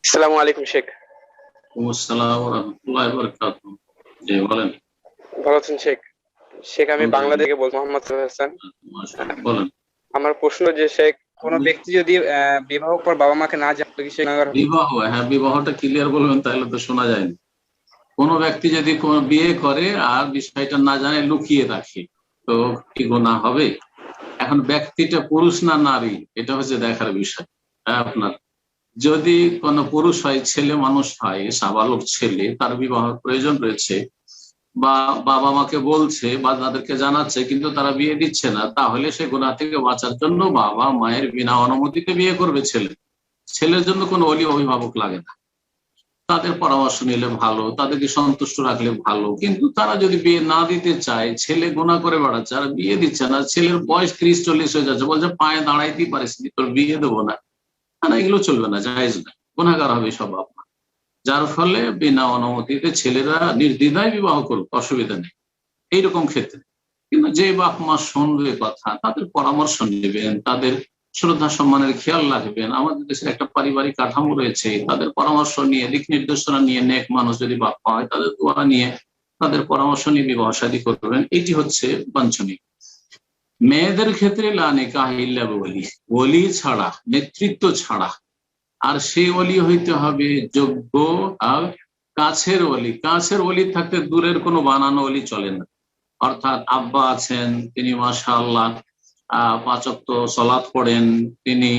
আসসালামু আলাইকুম শেখ। আসসালামু আলাইকুম ওয়া রাহমাতুল্লাহি ওয়া বারাকাতুহু। জি বলেন। ভালো আছেন শেখ? শেখ, আমি বাংলাদেশ আলহামদুলিল্লাহ। থেকে বলছি, মোহাম্মদ সোহেল হাসান। মাশাআল্লাহ, বলেন। আমার প্রশ্ন যে শেখ, কোন আপনি ব্যক্তি যদি বিবাহ পর বাবা মাকে না জানায় কি সে গুনাহগার হবে? বিবাহ, হ্যাঁ বিবাহটা ক্লিয়ার বলবেন তাহলে তো শোনা যায়নি। কোন ব্যক্তি যদি কোন বিয়ে করে আর বিষয়টা না জানে লুকিয়ে রাখে তো কি গুনাহ হবে? এখন ব্যক্তিটা পুরুষ না নারী এটা হচ্ছে দেখার বিষয়। হ্যাঁ, আপনার যদি কোন পুরুষ হয়, ছেলে মানুষ হয়, সাবালক ছেলে, তার বিবাহের প্রয়োজন রয়েছে বা বাবা মাকে বলছে বা তাদেরকে জানাচ্ছে কিন্তু তারা বিয়ে দিচ্ছে না, তাহলে সে গুনাহ থেকে বাঁচার জন্য বাবা মায়ের বিনা অনুমতিতে বিয়ে করবে ছেলে। ছেলের জন্য কোনো ওলি অভিভাবক লাগে না, তাদের পরামর্শ নিলে ভালো, তাদেরকে সন্তুষ্ট রাখলে ভালো। কিন্তু তারা যদি বিয়ে না দিতে চায়, ছেলে গুনাহ করে বেড়াচ্ছে আর বিয়ে দিচ্ছে না, ছেলের বয়স 30-40 হয়ে যাচ্ছে, বলছে পায়ে দাঁড়াইতেই পারিস তোর বিয়ে দেবো না, না এগুলো চলবে না, জায়েজ না, গুনাহগার হবে সব বাপ মা। যার ফলে বিনা অনুমতিতে ছেলেরা নির্দ্বিধায় বিবাহ করুক, অসুবিধা নেই এইরকম ক্ষেত্রে। কিন্তু যে বাপ মা শুনবে কথা, তাদের পরামর্শ নেবেন, তাদের শ্রদ্ধা সম্মানের খেয়াল রাখবেন। আমাদের দেশের একটা পারিবারিক কাঠামো রয়েছে, তাদের পরামর্শ নিয়ে, দিক নির্দেশনা নিয়ে, নেক মানুষ যদি বাপ মা হয় তাদের দোয়া নিয়ে, তাদের পরামর্শ নিয়ে বিবাহ শাদী করবেন, এটি হচ্ছে বাঞ্ছনীয়। মেয়েদের ক্ষেত্রে লা নিকাহ ইল্লা বিওয়ালি, ওলি ছাড়া, নেতৃত্ব ছাড়া, আর সেই ওলি হইতে হবে যোগ্য আর কাছের ওলি। কাছের ওলি থাকতে দূরের কোনো বানানো ওলি চলে না। অর্থাৎ আব্বা আছেন, তিনি মাশাআল্লাহ ৫ ওয়াক্ত সালাত পড়েন, তিনি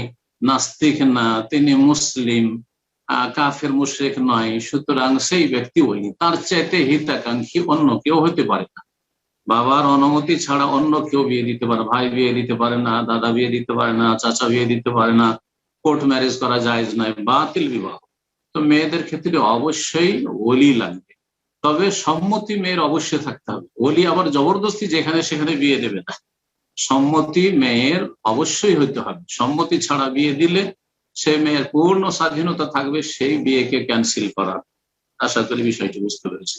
নাস্তিক না, তিনি মুসলিম, কাফের মুশরিক নয়, সুতরাং সেই ব্যক্তি ওলি। তার চাইতে হিতাকাঙ্ক্ষী অন্য কেউ হতে পারে না। বাবার অনুমতি ছাড়া অন্য কেউ বিয়ে দিতে পারে, ভাই বিয়ে দিতে পারে না, দাদা বিয়ে দিতে পারে না, চাচা বিয়ে দিতে পারে না, কোর্ট ম্যারেজ করা জায়েজ নয়, বাতিল বিবাহ। তো মেয়েদের ক্ষেত্রে অবশ্যই ওলি লাগবে, তবে সম্মতি মেয়ের অবশ্যই থাকতে হবে। ওলি আবার জবরদস্তি যেখানে সেখানে বিয়ে দেবে না, সম্মতি মেয়ের অবশ্যই হইতে হবে। সম্মতি ছাড়া বিয়ে দিলে সে মেয়ের পূর্ণ স্বাধীনতা থাকবে সেই বিয়েকে ক্যান্সেল করার। আশা করি বিষয়টি বুঝতে পেরেছি।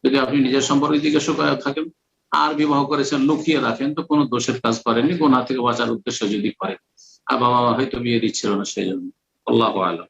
যদি আপনি নিজের সম্পর্কে জিজ্ঞাসা করে থাকেন আর বিবাহ করেছেন লুকিয়ে রাখেন, তো কোনো দোষের কাজ করেননি, গুনাহ থেকে বাঁচার উদ্দেশ্য যদি করেন। আর বাবা মা হয়তো বিয়ে দিচ্ছিল না সেই জন্য। আল্লাহু আ'লাম।